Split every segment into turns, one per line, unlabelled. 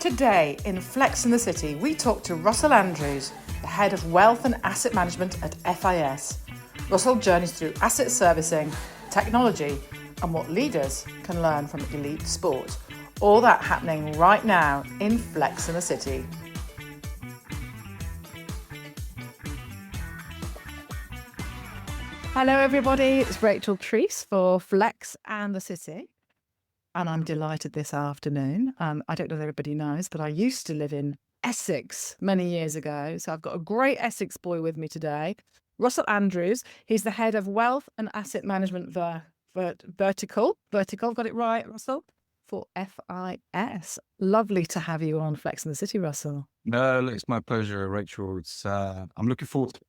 Today in Flex in the City, we talk to Russell Andrews, the head of wealth and asset management at FIS. Russell journeys through asset servicing, technology, and what leaders can learn from elite sport. All that happening right now in Flex in the City. Hello everybody, it's Rachel Treese for Flex and the City. And I'm delighted this afternoon. I don't know if everybody knows, but I used to live in Essex many years ago. So I've got a great Essex boy with me today, Russell Andrews. He's the head of wealth and asset management vertical. Got it right, Russell? For FIS. Lovely to have you on Flex in the City, Russell.
No, it's my pleasure, Rachel. I'm looking forward to it.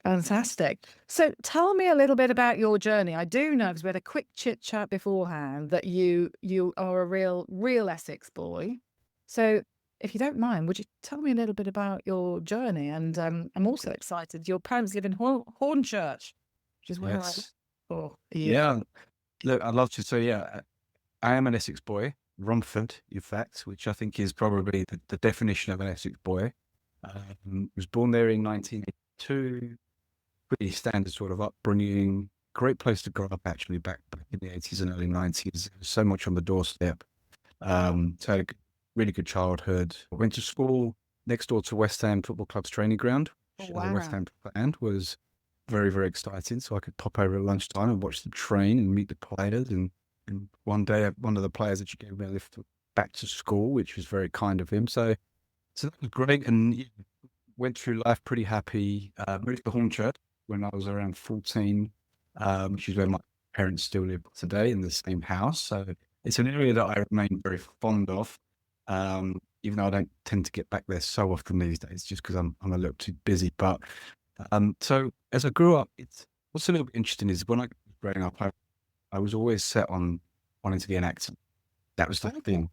Fantastic. So tell me a little bit about your journey. I do know, because we had a quick chit chat beforehand, that you are a real Essex boy. So if you don't mind, would you tell me a little bit about your journey? And I'm also excited. Your parents live in Hornchurch, which is where
Yes.
yeah.
Look, I'd love to. So I am an Essex boy, Romford, in fact, which I think is probably the definition of an Essex boy. Was born there in 1982. Pretty standard sort of upbringing. Great place to grow up, actually, back in the 80s and early 90s. So much on the doorstep. So I had a really good childhood. I went to school next door to West Ham Football Club's training ground.
Oh,
As a West
wow.
Ham fan was very, very exciting. So I could pop over at lunchtime and watch the train and meet the players. And one day, one of the players actually gave me a lift back to school, which was very kind of him. So that was great. And went through life pretty happy. Moved to Hornchurch when I was around 14, which is where my parents still live today in the same house. So it's an area that I remain very fond of, even though I don't tend to get back there so often these days, just because I'm a little too busy. But so as I grew up, what's a little bit interesting is when I was growing up, I was always set on wanting to be an actor. That was the thing.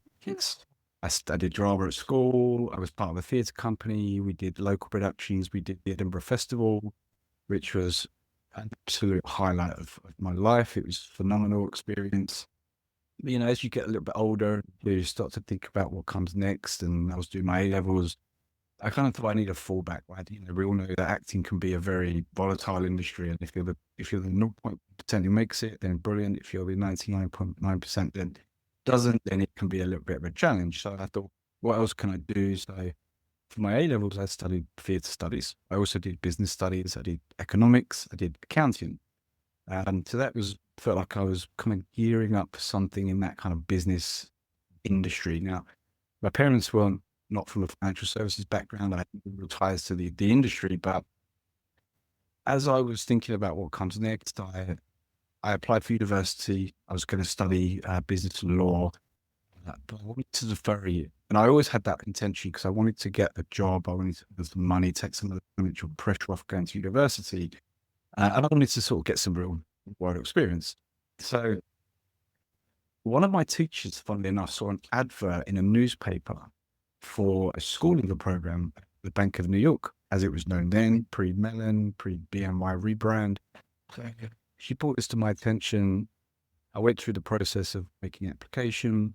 I studied drama at school. I was part of a theatre company. We did local productions. We did the Edinburgh Festival, which was an absolute highlight of my life. It was a phenomenal experience. As you get a little bit older, you start to think about what comes next. And I was doing my A-levels. I kind of thought I need a fallback, right? We all know that acting can be a very volatile industry. And if you're the 0.1% who makes it, then brilliant. If you're the 99.9%, then doesn't, then it can be a little bit of a challenge. So I thought, what else can I do? So for my A-levels, I studied theatre studies. I also did business studies. I did economics. I did accounting. So that felt like I was kind of gearing up for something in that kind of business industry. Now, my parents weren't not from a financial services background. I had real ties to the industry. But as I was thinking about what comes next, I applied for university. I was going to study business and law. But I wanted to defer a year. And I always had that intention because I wanted to get a job. I wanted to have some money, take some of the financial pressure off going to university. And I wanted to sort of get some real world experience. So one of my teachers, funnily enough, saw an advert in a newspaper for a school-leaver program at the Bank of New York, as it was known then, pre-Mellon, pre-BNY rebrand. So she brought this to my attention. I went through the process of making an application,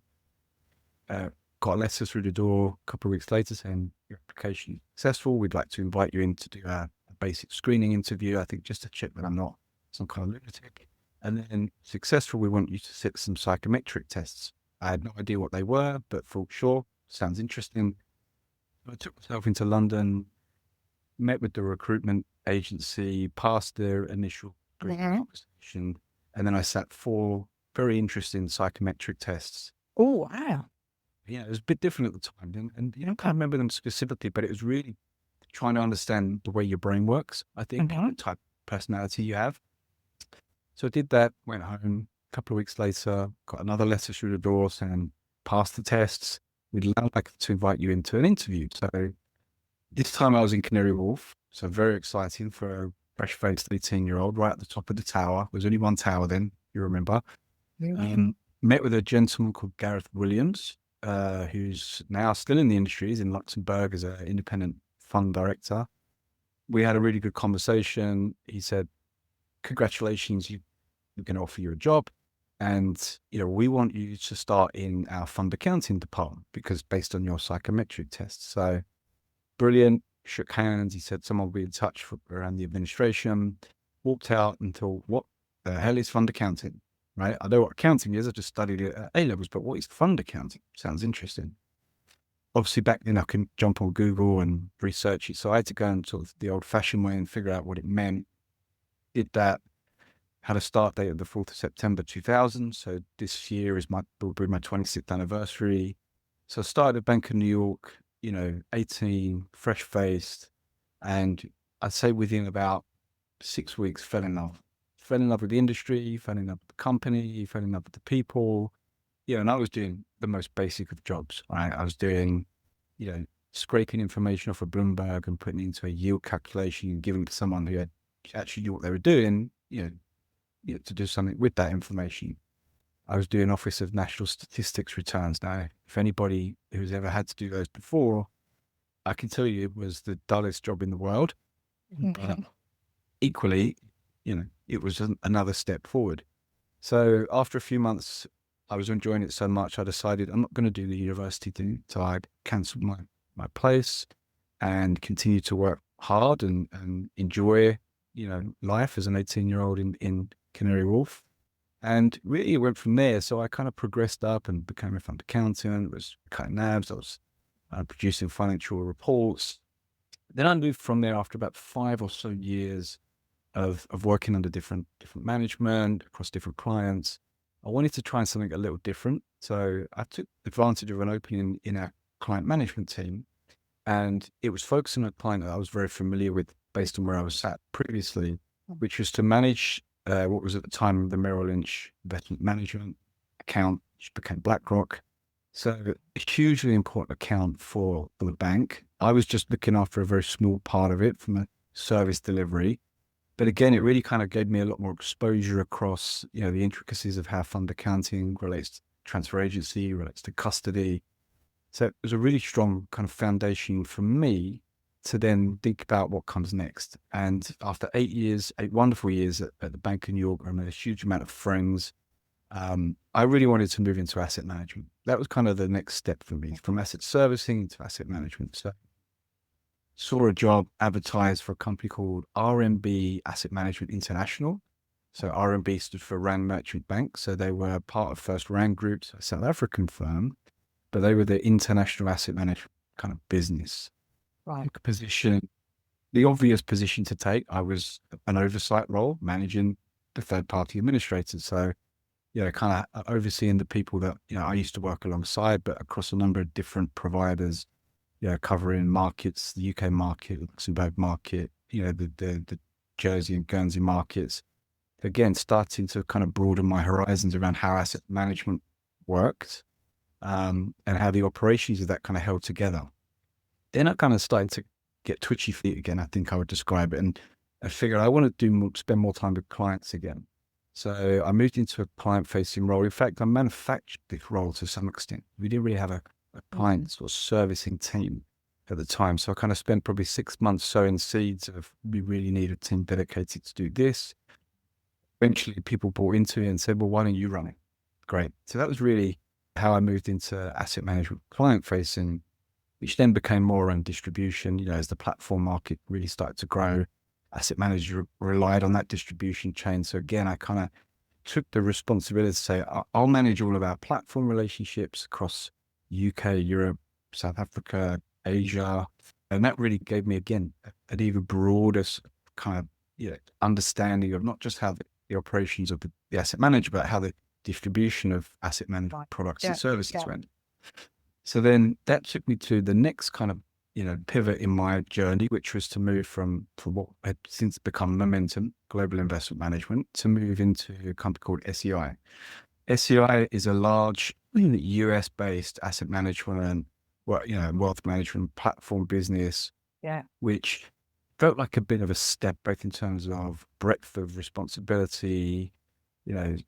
got a letter through the door a couple of weeks later saying your application is successful. We'd like to invite you in to do a basic screening interview, I think just to check that I'm not some kind of lunatic. And then successful, we want you to sit some psychometric tests. I had no idea what they were, but thought, sure, sounds interesting. I took myself into London, met with the recruitment agency, passed their initial conversation, and then I sat 4 very interesting psychometric tests.
Oh, wow.
It was a bit different at the time. And I can't remember them specifically, but it was really trying to understand the way your brain works, I think, the type of personality you have. So I did that, went home. A couple of weeks later, got another letter through the door saying, pass the tests. We'd like to invite you into an interview. So this time I was in Canary Wharf. So very exciting for a fresh-faced 18-year-old, right at the top of the tower. There was only one tower then, you remember. Met with a gentleman called Gareth Williams, who's now still in the industry. He's in Luxembourg as an independent fund director. We had a really good conversation. He said, congratulations, we're going to offer you a job. And, we want you to start in our fund accounting department because based on your psychometric test. So brilliant, shook hands. He said someone will be in touch around the administration, walked out and thought, what the hell is fund accounting? Right? I know what accounting is. I just studied it at A levels, but what is fund accounting? Sounds interesting. Obviously back then I can jump on Google and research it. So I had to go and sort of the old fashioned way and figure out what it meant. Did that, had a start date of the 4th of September 2000. So this year will be my 26th anniversary. So I started at Bank of New York, 18, fresh faced. And I'd say within about 6 weeks, fell in love. Fell in love with the industry, fell in love with the company, fell in love with the people. And I was doing the most basic of jobs, right? I was doing, scraping information off of Bloomberg and putting it into a yield calculation and giving it to someone who had actually knew what they were doing, to do something with that information. I was doing Office of National Statistics returns. Now, if anybody who's ever had to do those before, I can tell you it was the dullest job in the world. But equally, it was another step forward. So after a few months, I was enjoying it so much, I decided I'm not going to do the university thing. So I cancelled my place and continued to work hard and enjoy, life as an 18-year-old in Canary Wharf. And really it went from there. So I kind of progressed up and became a fund accountant, was cutting nabs, I was producing financial reports. Then I moved from there after about 5 or so years of working under different management across different clients. I wanted to try something a little different. So I took advantage of an opening in our client management team, and it was focusing on a client that I was very familiar with based on where I was sat previously, which was to manage what was at the time the Merrill Lynch investment management account, which became BlackRock. So a hugely important account for the bank. I was just looking after a very small part of it from a service delivery. But again, it really kind of gave me a lot more exposure across, the intricacies of how fund accounting relates to transfer agency, relates to custody. So it was a really strong kind of foundation for me to then think about what comes next. And after 8 wonderful years at the Bank of New York, I made a huge amount of friends. I really wanted to move into asset management. That was kind of the next step for me, from asset servicing to asset management. So saw a job advertised for a company called RMB Asset Management International. So RMB stood for Rand Merchant Bank. So they were part of First Rand Group, a South African firm, but they were the international asset management kind of business.
Right.
Position, the obvious position to take, I was an oversight role, managing the third party administrators. So, kind of overseeing the people that, I used to work alongside, but across a number of different providers, covering markets, the UK market, Luxembourg market, the Jersey and Guernsey markets. Again, starting to kind of broaden my horizons around how asset management worked, and how the operations of that kind of held together. Then I kind of started to get twitchy feet again, I think I would describe it. And I figured I want to spend more time with clients again. So I moved into a client-facing role. In fact, I manufactured this role to some extent. We didn't really have a client sort of servicing team at the time. So I kind of spent probably 6 months sowing seeds of, we really need a team dedicated to do this. Eventually people bought into it and said, well, why don't you run it? Great. So that was really how I moved into asset management client-facing, which then became more around distribution. As the platform market really started to grow, asset managers relied on that distribution chain. So again, I kind of took the responsibility to say, I'll manage all of our platform relationships across UK, Europe, South Africa, Asia. And that really gave me, again, an even broader kind of understanding of not just how the operations of the asset manager, but how the distribution of asset management products and services went. So then that took me to the next kind of, pivot in my journey, which was to move from what had since become Momentum Global Investment Management to move into a company called SEI. SEI is a large US-based asset management, wealth management platform business, which felt like a bit of a step both in terms of breadth of responsibility,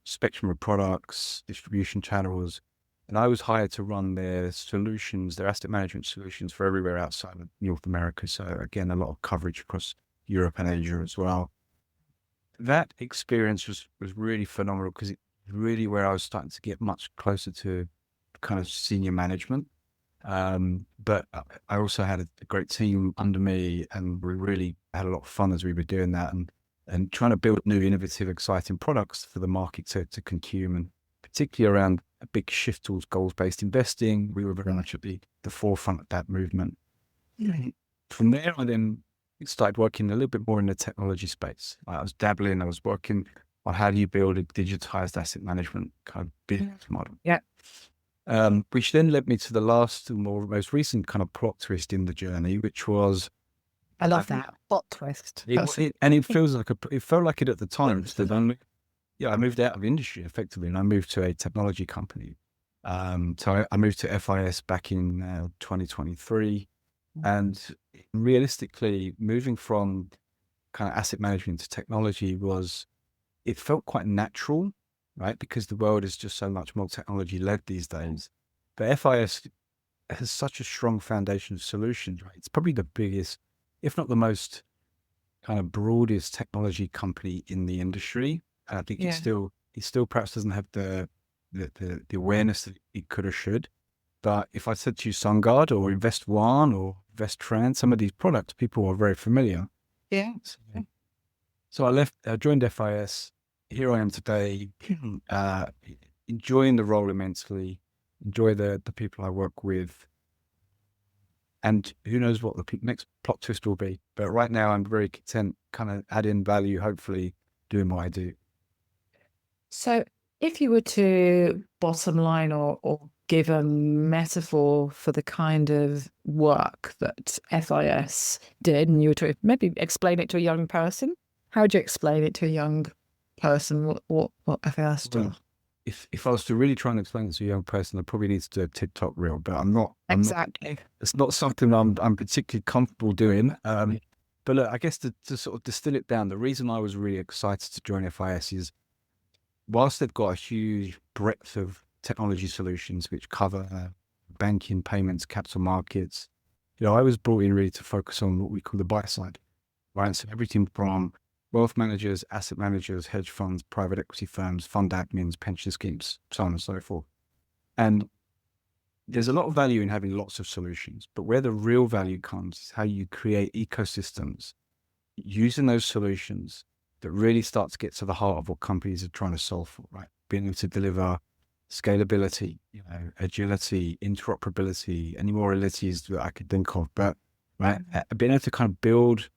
spectrum of products, distribution channels. And I was hired to run their solutions, their asset management solutions for everywhere outside of North America. So again, a lot of coverage across Europe and Asia as well. That experience was really phenomenal because it really where I was starting to get much closer to kind of senior management. But I also had a great team under me, and we really had a lot of fun as we were doing that, and trying to build new, innovative, exciting products for the market to consume, and particularly around a big shift towards goals-based investing. We were very much at the forefront of that movement. From there, I then started working a little bit more in the technology space. I was dabbling. I was working on how do you build a digitized asset management kind of business model.
Yeah.
Which then led me to the last, most recent kind of plot twist in the journey, which was
I love that plot twist.
and it feels like it felt like it at the time. So I moved out of industry effectively, and I moved to a technology company. So I moved to FIS back in 2023, and realistically, moving from kind of asset management to technology it felt quite natural, right? Because the world is just so much more technology led these days. But FIS has such a strong foundation of solutions, right? It's probably the biggest, if not the most kind of broadest technology company in the industry. And I think it still perhaps doesn't have the awareness that it could or should. But if I said to you SunGard or Invest One or Investran, some of these products, people are very familiar.
Yeah.
So I joined FIS. Here I am today, enjoying the role immensely, enjoy the people I work with. And who knows what the next plot twist will be. But right now I'm very content, kind of adding value, hopefully doing what I do.
So if you were to bottom line or give a metaphor for the kind of work that FIS did, and you were to maybe explain it to a young person, how would you explain it to a young person what FIS does?
If I was to really try and explain it to a young person, I probably need to do a TikTok reel, but I'm not.
Exactly.
It's not something I'm particularly comfortable doing. But look, I guess to sort of distill it down, the reason I was really excited to join FIS is whilst they've got a huge breadth of technology solutions which cover banking, payments, capital markets, I was brought in really to focus on what we call the buy side, right? So everything from wealth managers, asset managers, hedge funds, private equity firms, fund admins, pension schemes, so on and so forth. And there's a lot of value in having lots of solutions, but where the real value comes is how you create ecosystems using those solutions that really start to get to the heart of what companies are trying to solve for, right? Being able to deliver scalability, agility, interoperability, any more abilities that I could think of, but right, being able to kind of build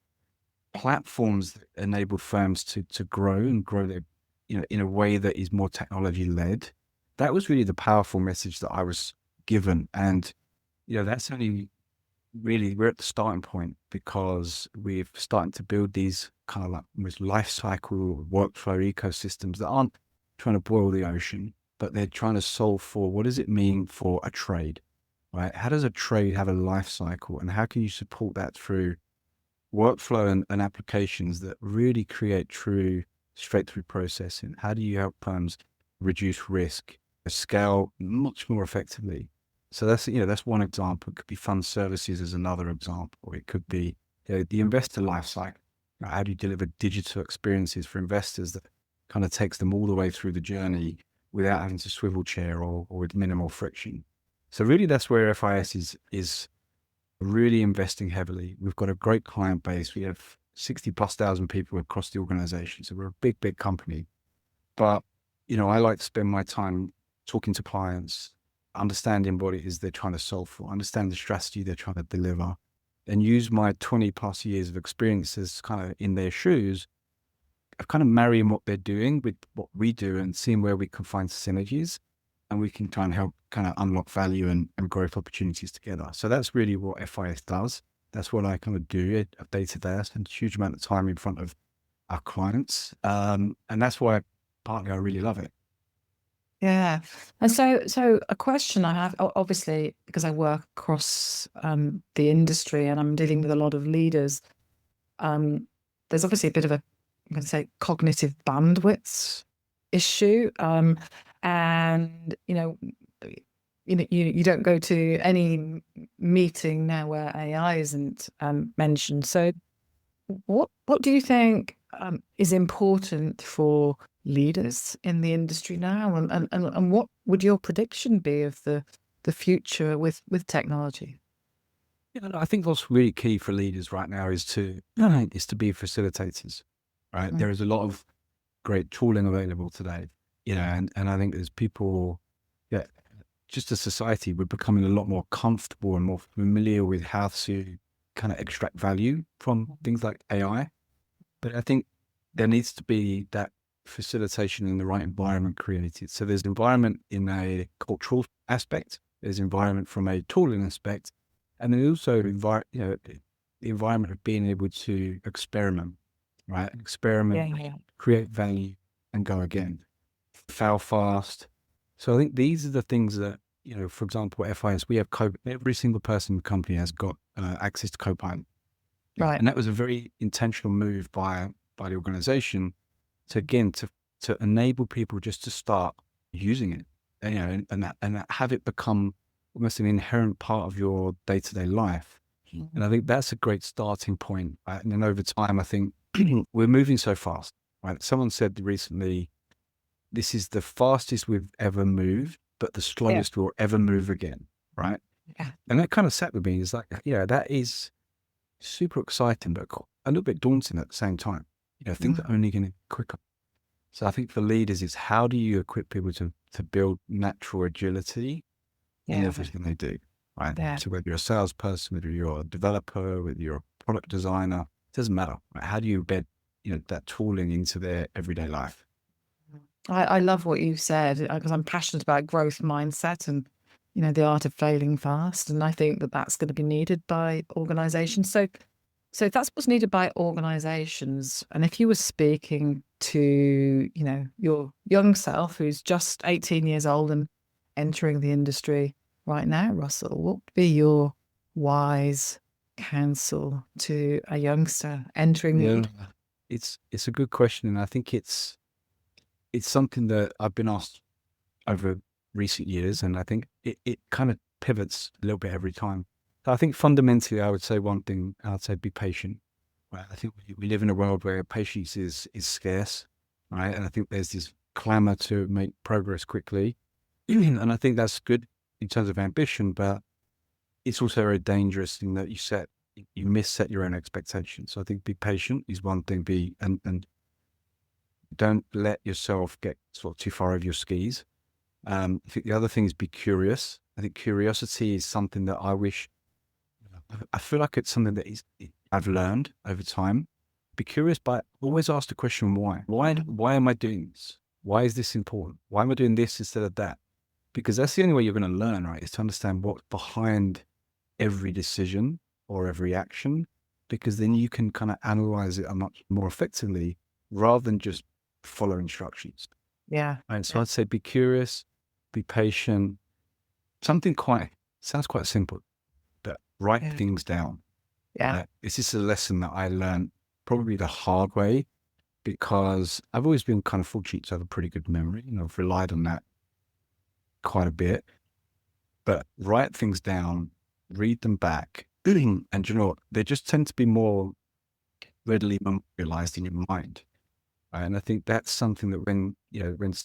platforms that enable firms to grow and grow their, in a way that is more technology led. That was really the powerful message that I was given. And, that's only really, we're at the starting point because we're starting to build these kind of like almost life cycle workflow ecosystems that aren't trying to boil the ocean, but they're trying to solve for what does it mean for a trade, right? How does a trade have a life cycle, and how can you support that through workflow and applications that really create true straight-through processing? How do you help firms reduce risk, scale much more effectively? So that's one example. It could be fund services as another example. It could be the investor lifecycle. How do you deliver digital experiences for investors that kind of takes them all the way through the journey without having to swivel chair or with minimal friction? So really, that's where FIS is really investing heavily. We've got a great client base. We have 60,000+ people across the organization. So we're a big, big company. But, I like to spend my time talking to clients, understanding what it is they're trying to solve for, understand the strategy they're trying to deliver, and use my 20+ years of experience as kind of in their shoes of kind of marrying what they're doing with what we do and seeing where we can find synergies, and we can try and help kind of unlock value and growth opportunities together. So that's really what FIS does. That's what I kind of do day to day. I spend a huge amount of time in front of our clients. And that's why partly I really love it.
Yeah. And so a question I have, obviously, because I work across the industry and I'm dealing with a lot of leaders, there's obviously a bit of a, I'm going to say, cognitive bandwidth issue. And, you don't go to any meeting now where AI isn't mentioned. So what do you think is important for leaders in the industry now? And what would your prediction be of the future with technology?
Yeah, I think what's really key for leaders right now is to be facilitators, right?
Mm.
There is a lot of great tooling available today, and I think there's people, yeah, just as society, we're becoming a lot more comfortable and more familiar with how to kind of extract value from things like AI. But I think there needs to be that facilitation in the right environment created. So there's environment in a cultural aspect, there's environment from a tooling aspect, and then also the environment of being able to experiment, right? Experiment,
Yeah.
create value, and go again. Fail fast. So I think these are the things that, for example, at FIS, we have every single person in the company has got access to Copilot.
Right.
And that was a very intentional move by the organization to, again, to enable people just to start using it, and have it become almost an inherent part of your day-to-day life. And I think that's a great starting point. Right? And then over time, I think we're moving so fast, right? Someone said recently, this is the fastest we've ever moved, but the
Yeah.
slowest we'll ever move again, right?
Yeah.
And that kind of sat with me. It's like, that is super exciting, but a little bit daunting at the same time. Things are only getting quicker. So I think for leaders, it's how do you equip people to build natural agility in
Yeah.
everything they do, right?
Yeah.
So whether you're a salesperson, whether you're a developer, whether you're a product designer, it doesn't matter. Right? How do you embed, that tooling into their everyday life?
I love what you said because I'm passionate about growth mindset and the art of failing fast, and I think that that's going to be needed by organizations. So if that's what's needed by organizations, and if you were speaking to your young self who's just 18 years old and entering the industry right now, Russell, what would be your wise counsel to a youngster entering
Yeah, it's a good question, and I think it's something that I've been asked over recent years, and I think it kind of pivots a little bit every time. So I think fundamentally, I would say one thing. I'd say be patient. Right? I think we live in a world where patience is scarce, right? And I think there's this clamor to make progress quickly, and I think that's good in terms of ambition, but it's also very dangerous in that you misset your own expectations. So I think be patient is one thing. And don't let yourself get sort of too far over your skis. I think the other thing is be curious. I think curiosity is something that I feel like it's something that I've learned over time. Be curious, but always ask the question, why? Why am I doing this? Why is this important? Why am I doing this instead of that? Because that's the only way you're going to learn, right? Is to understand what's behind every decision or every action, because then you can kind of analyze it much more effectively rather than just follow instructions.
Yeah.
And so I'd say be curious, be patient. Sounds quite simple, but write
Yeah.
things down.
Yeah.
This is a lesson that I learned probably the hard way, because I've always been kind of fortunate to have a pretty good memory. I've relied on that quite a bit. But write things down, read them back, and what? They just tend to be more readily memorialized in your mind. Right? And I think that's something that when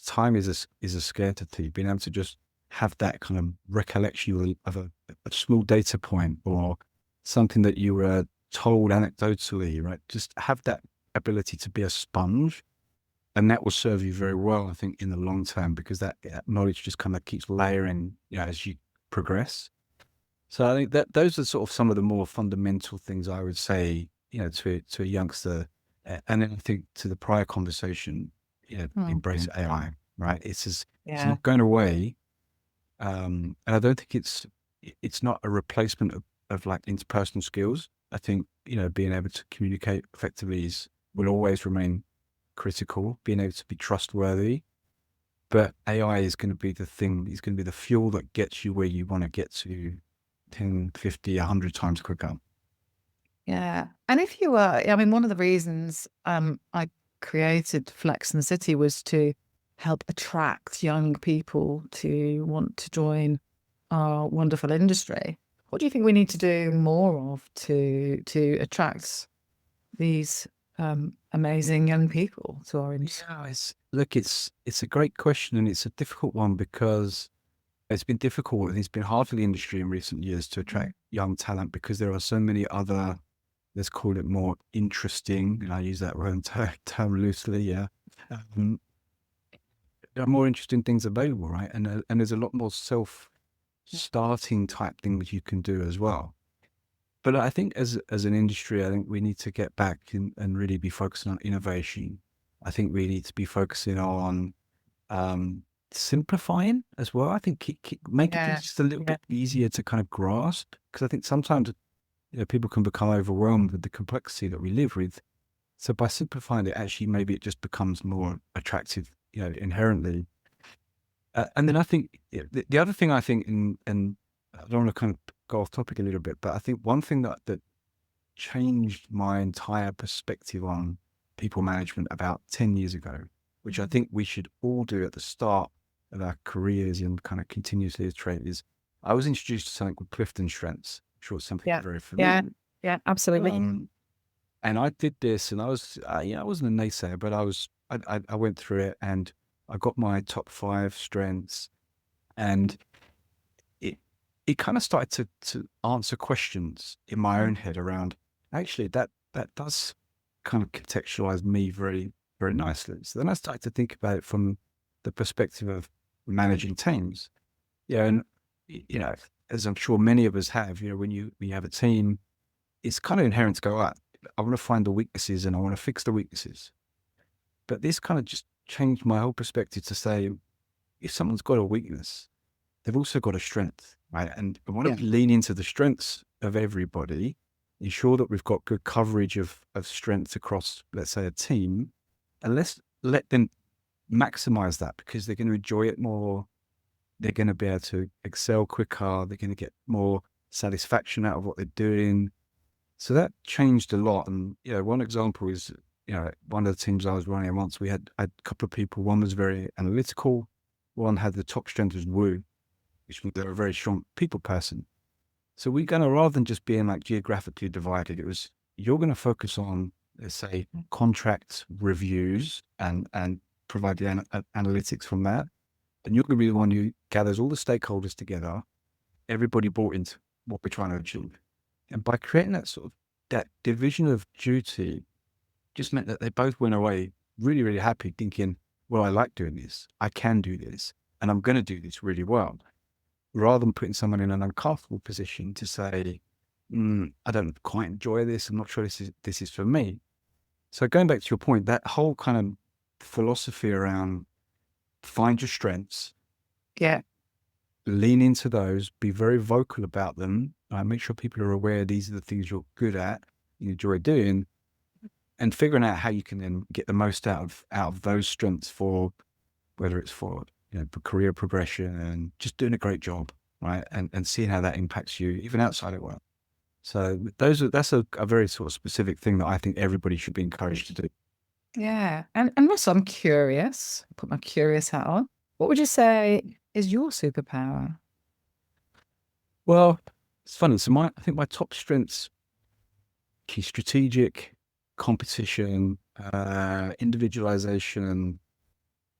time is a scarcity, being able to just have that kind of recollection of a small data point or something that you were told anecdotally, right? Just have that ability to be a sponge, and that will serve you very well, I think, in the long term, because that knowledge just kind of keeps layering, as you progress. So I think that those are sort of some of the more fundamental things I would say, to a youngster. And then I think to the prior conversation, embrace AI, right? It's
Yeah.
not going away. And I don't think it's not a replacement of like interpersonal skills. I think, being able to communicate effectively will always remain critical, being able to be trustworthy. But AI is going to be the thing, is going to be the fuel that gets you where you want to get to 10, 50, 100 times quicker.
Yeah. And if you were, one of the reasons I created Flex in the City was to help attract young people to want to join our wonderful industry. What do you think we need to do more of to attract these amazing young people to our industry?
Yeah, Look, it's a great question, and it's a difficult one because it's been difficult and it's been hard for the industry in recent years to attract young talent because there are so many other, let's call it more interesting, and I use that term loosely, yeah. Um, there are more interesting things available, right? And there's a lot more self-starting type things you can do as well. But I think as an industry, I think we need to get back and really be focusing on innovation. I think we need to be focusing on um, simplifying as well. I think making
Yeah.
things just a little
Yeah.
bit easier to kind of grasp, because I think sometimes people can become overwhelmed with the complexity that we live with. So by simplifying it, actually, maybe it just becomes more attractive, inherently. And then I think the other thing I think, and I don't want to kind of go off topic a little bit, but I think one thing that changed my entire perspective on people management about 10 years ago, which I think we should all do at the start of our careers and kind of continuously iterate, is I was introduced to something called Clifton Strengths. I'm sure it's something
Yeah.
very
Yeah.
familiar.
Yeah. Absolutely.
And I did this, and I was, I wasn't a naysayer, but I went through it, and I got my top 5 strengths, and it it kind of started to answer questions in my own head around, actually, that does kind of contextualize me very, very nicely. So then I started to think about it from the perspective of managing teams. Yeah, and as I'm sure many of us have, when you have a team, it's kind of inherent to go, out. I want to find the weaknesses and I want to fix the weaknesses. But this kind of just changed my whole perspective to say, if someone's got a weakness, they've also got a strength, right? And why don't we lean into the strengths of everybody, ensure that we've got good coverage of strengths across, let's say, a team, and let's let them maximize that, because they're going to enjoy it more. They're going to be able to excel quicker. They're going to get more satisfaction out of what they're doing. So that changed a lot. And, one example is, one of the teams I was running once, we had a couple of people. One was very analytical. One had the top strength was woo, which means they're a very strong people person. So we're going to, rather than just being like geographically divided, it was, you're going to focus on, let's say, contract reviews and provide the analytics from that. And you're going to be the one who gathers all the stakeholders together, everybody bought into what we're trying to achieve. And by creating that division of duty, just meant that they both went away really, really happy, thinking, well, I like doing this. I can do this. And I'm going to do this really well. Rather than putting someone in an uncomfortable position to say, I don't quite enjoy this. I'm not sure this is for me. So going back to your point, that whole kind of philosophy around find your strengths,
Yeah.
lean into those, be very vocal about them, make sure people are aware these are the things you're good at, you enjoy doing, and figuring out how you can then get the most out of those strengths for, whether it's for career progression and just doing a great job, right? And seeing how that impacts you even outside of work. So that's a very sort of specific thing that I think everybody should be encouraged to do.
Yeah. And Russell, I'm curious. Put my curious hat on. What would you say is your superpower?
Well, it's funny. So I think my top strengths: key strategic, competition, individualization,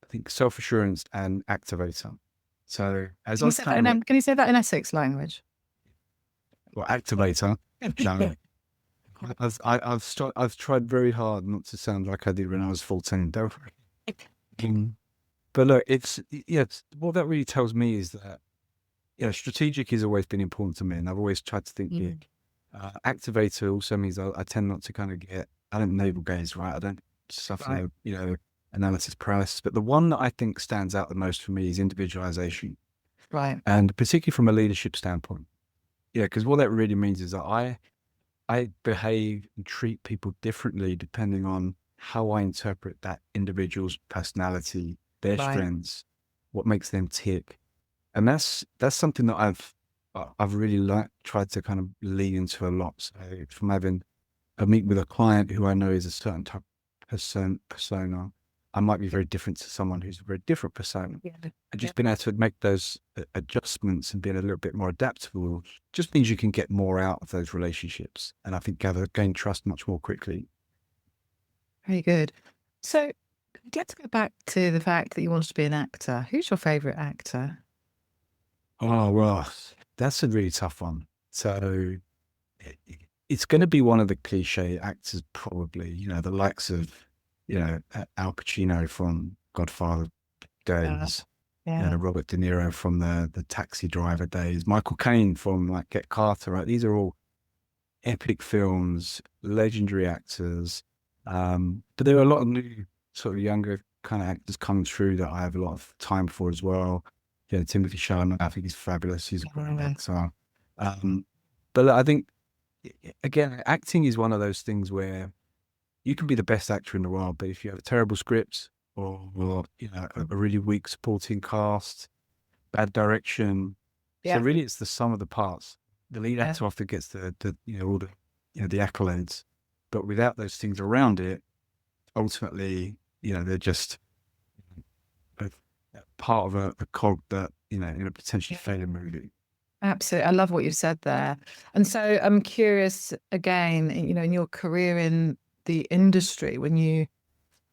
I think self-assurance and activator. So as I was kind of,
Can you say that in Essex language?
well, activator, no, I've tried very hard not to sound like I did when I was 14. Don't worry. But look, what that really tells me is that strategic has always been important to me, and I've always tried to think big. Activator also means I tend not to kind of I don't navel gaze, right? I don't suffer, analysis paralysis. But the one that I think stands out the most for me is individualization,
Right.
and particularly from a leadership standpoint. Yeah, because what that really means is that I behave and treat people differently depending on how I interpret that individual's personality, their strengths, what makes them tick. And that's something that I've really tried to kind of lean into a lot. So from having a meet with a client who I know is a certain type of persona, I might be very different to someone who's a very different persona.
Yeah.
And just being able to make those adjustments and being a little bit more adaptable just means you can get more out of those relationships. And I think gain trust much more quickly.
Very good. So let's go back to the fact that you wanted to be an actor. Who's your favourite actor?
Oh, well, that's a really tough one. So it- it's going to be one of the cliche actors, probably, the likes of, Al Pacino from Godfather
Uh,
days,
yeah,
Robert De Niro from the Taxi Driver days, Michael Caine from like Get Carter, right? These are all epic films, legendary actors. But there are a lot of new sort of younger kind of actors coming through that I have a lot of time for as well. Timothy Chalamet, I think he's fabulous. He's a great
yeah,
actor. Um, but I think again, acting is one of those things where you can be the best actor in the world, but if you have a terrible script or a really weak supporting cast, bad direction, so
yeah,
really it's the sum of the parts. The lead
yeah.
actor often gets the all the the accolades, but without those things around it, ultimately they're just a, part of a cog that in a potentially failing movie.
Absolutely. I love what you've said there. And so I'm curious again, in your career in the industry, when you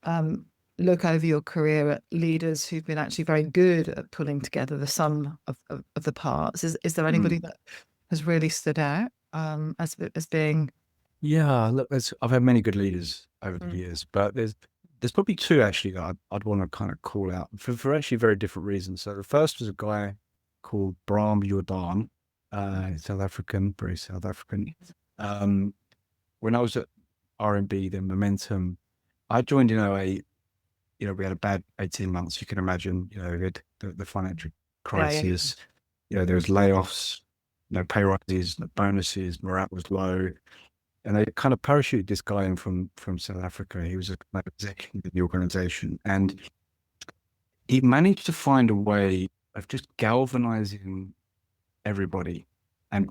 um, look over your career at leaders who've been actually very good at pulling together the sum of the parts, is there
Hmm.
anybody that has really stood out as being
Yeah, look, I've had many good leaders over the
Mm.
years, but there's probably two actually that I'd want to kind of call out for actually very different reasons. So the first was a guy called Bram Jordan, South African, very South African. Um, when I was at R&B, then Momentum, I joined in '08. We had a bad 18 months. You can imagine, we had the financial
Yeah, yeah.
crisis. There was layoffs, no pay rises, no bonuses, morale was low. And they kind of parachuted this guy in from South Africa. He was a kind of executive in the organization, and he managed to find a way of just galvanizing everybody and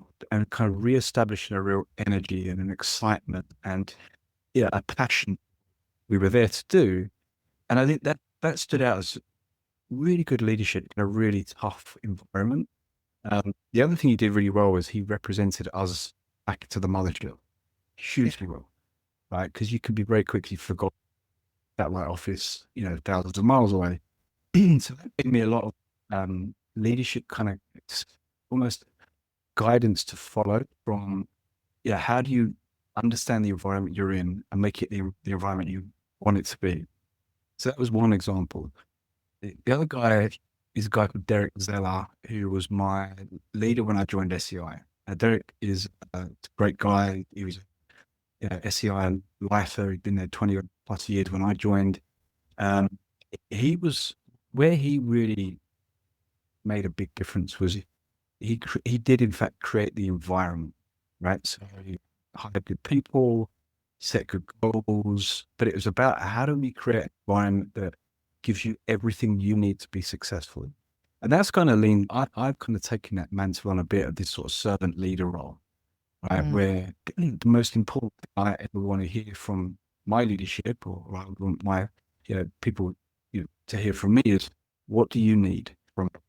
kind of reestablishing a real energy and an excitement and a passion we were there to do. And I think that stood out as really good leadership in a really tough environment. The other thing he did really well was he represented us back to the mothership
Yeah.
hugely well, right? Because you can be very quickly forgotten that like office, thousands of miles away. So that gave me a lot of leadership kind of almost guidance to follow from, how do you understand the environment you're in and make it the environment you want it to be? So that was one example. The other guy is a guy called Derek Zeller, who was my leader when I joined SEI. Derek is a great guy. He was SEI lifer. He'd been there 20 plus years when I joined. Um, he was where he really made a big difference was he did in fact create the environment, right? So he hired good people, set good goals, but it was about how do we create an environment that gives you everything you need to be successful. And that's kind of I've kind of taken that mantle on a bit of this sort of servant leader role, right?
Mm.
Where the most important thing I ever want to hear from my leadership or I would want my people to hear from me is what do you need from me,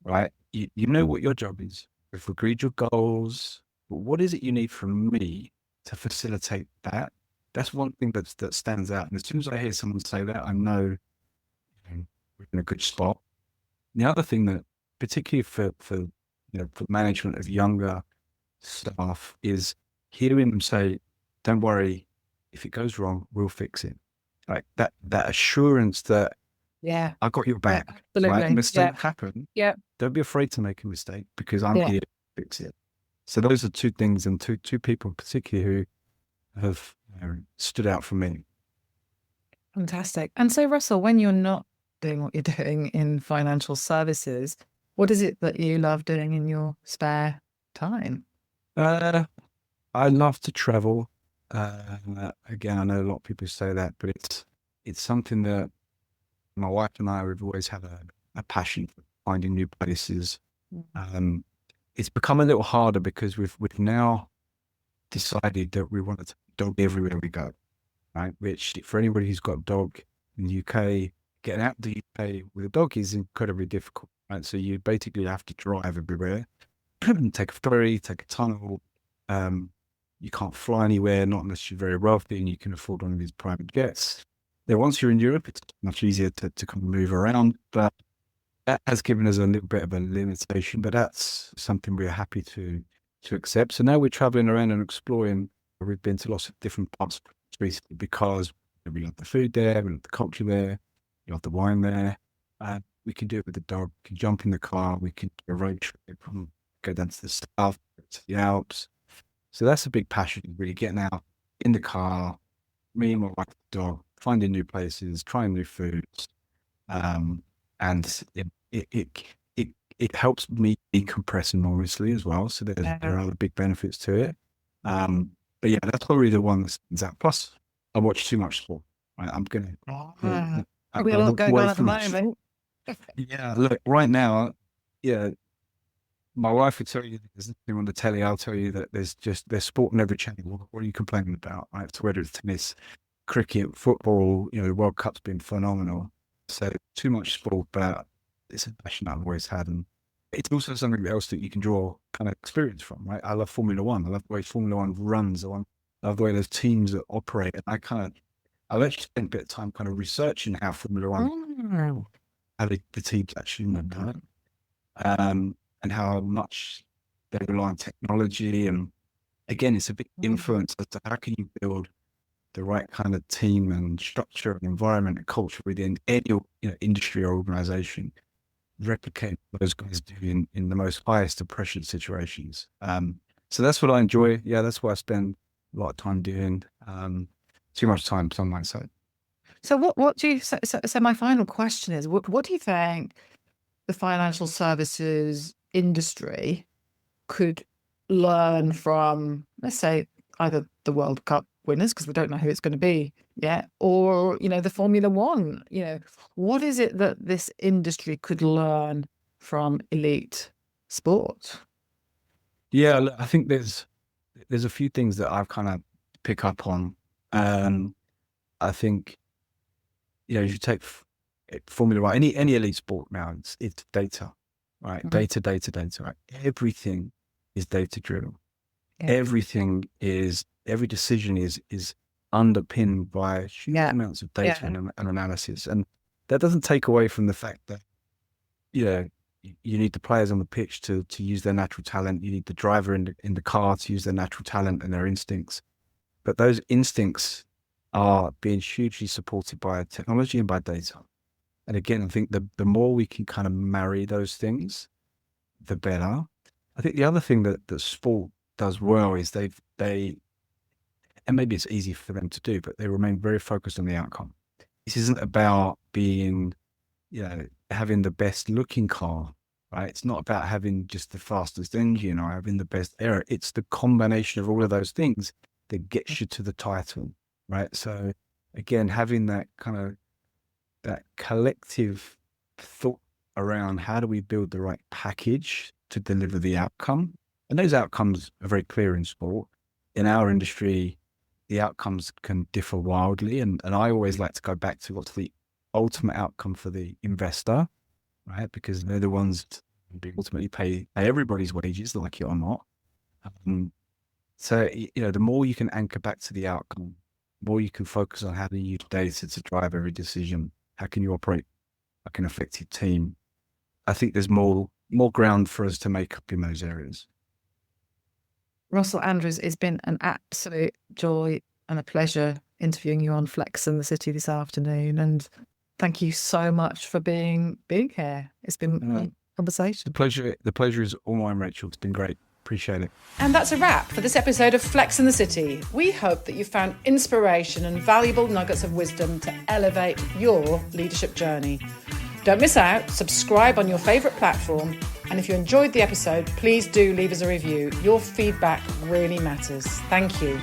right? You know what your job is. We've agreed your goals, but what is it you need from me to facilitate that? That's one thing that stands out. And as soon as I hear someone say that, I know we're in a good spot. The other thing that, particularly for management of younger staff, is hearing them say, "Don't worry, if it goes wrong, we'll fix it." Like that assurance that
Yeah.
I got your
Yeah,
back, right?
absolutely. Yeah.
Mistakes happen.
Yeah.
Don't be afraid to make a mistake because I'm
Yeah.
here to fix it. So those are two things, and two people particularly who have stood out for me.
Fantastic. And so, Russell, when you're not doing what you're doing in financial services, what is it that you love doing in your spare time?
Uh, I love to travel. Again, I know a lot of people say that, but it's something that my wife and I have always had a passion for finding new places. Um, it's become a little harder because we've now decided that we want to take a dog everywhere we go, right? Which for anybody who's got a dog in the UK, getting out of the UK with a dog is incredibly difficult, right? So you basically have to drive everywhere, take a ferry, take a tunnel. Um, you can't fly anywhere, not unless you're very wealthy and you can afford one of these private jets. once you're in Europe, it's much easier to kind of move around, but that has given us a little bit of a limitation, but that's something we're happy to accept. So now we're traveling around and exploring. We've been to lots of different parts recently because we love the food there, we love the culture there, we love the wine there. We can do it with the dog. We can jump in the car. We can do a road trip and go down to the south, to the Alps. So that's a big passion, really getting out in the car, me and my wife, the dog, finding new places, trying new foods. And it helps me decompress enormously as well. So there are other big benefits to it. But yeah, that's probably the one that stands out. Plus, I watch too much sport. Right? I'm gonna.
We have a lot going on at the moment.
Yeah, look, right now, yeah, my wife would tell you there's nothing on the telly. I'll tell you that there's sport on every channel. What are you complaining about? Right? So whether it's tennis, cricket, football, the World Cup's been phenomenal. So too much sport, but it's a passion I've always had, and it's also something else that you can draw kind of experience from, right? I love Formula One. I love the way Formula One runs. I love the way those teams that operate. And I've actually spent a bit of time kind of researching how Formula One, how the teams actually run, and how much they rely on technology. And again, it's a big influence as to how can you build the right kind of team and structure and environment and culture within any industry or organization, replicate what those guys do in the most highest of pressure situations. So that's what I enjoy. Yeah, that's what I spend a lot of time doing. Too much time, some might say.
So what do you, so my final question is, what do you think the financial services industry could learn from, let's say, either the World Cup winners, because we don't know who it's going to be yet, or the Formula One? What is it that this industry could learn from elite sport?
Yeah, look, I think there's a few things that I've kind of pick up on. I think you should take Formula One, any elite sport now. It's data, right? Data, right? Everything is data driven. Yeah. Every decision is underpinned by huge amounts of data and analysis. And that doesn't take away from the fact that, you need the players on the pitch to use their natural talent. You need the driver in the car to use their natural talent and their instincts. But those instincts are being hugely supported by technology and by data. And again, I think the more we can kind of marry those things, the better. I think the other thing that sport does well is they and maybe it's easy for them to do, but they remain very focused on the outcome. This isn't about being, having the best looking car, right? It's not about having just the fastest engine or having the best air. It's the combination of all of those things that gets you to the title, right? So again, having that kind of that collective thought around how do we build the right package to deliver the outcome. And those outcomes are very clear in sport. In our industry, the outcomes can differ wildly. And I always like to go back to what's the ultimate outcome for the investor, right? Because they're the ones who ultimately pay everybody's wages, like it or not. So, the more you can anchor back to the outcome, the more you can focus on how to use data to drive every decision. How can you operate like an effective team? I think there's more ground for us to make up in those areas.
Russell Andrews, it's been an absolute joy and a pleasure interviewing you on Flex and the City this afternoon. And thank you so much for being here. It's been a conversation.
The pleasure is all mine, Rachel. It's been great. Appreciate it.
And that's a wrap for this episode of Flex and the City. We hope that you found inspiration and valuable nuggets of wisdom to elevate your leadership journey. Don't miss out. Subscribe on your favourite platform. And if you enjoyed the episode, please do leave us a review. Your feedback really matters. Thank you.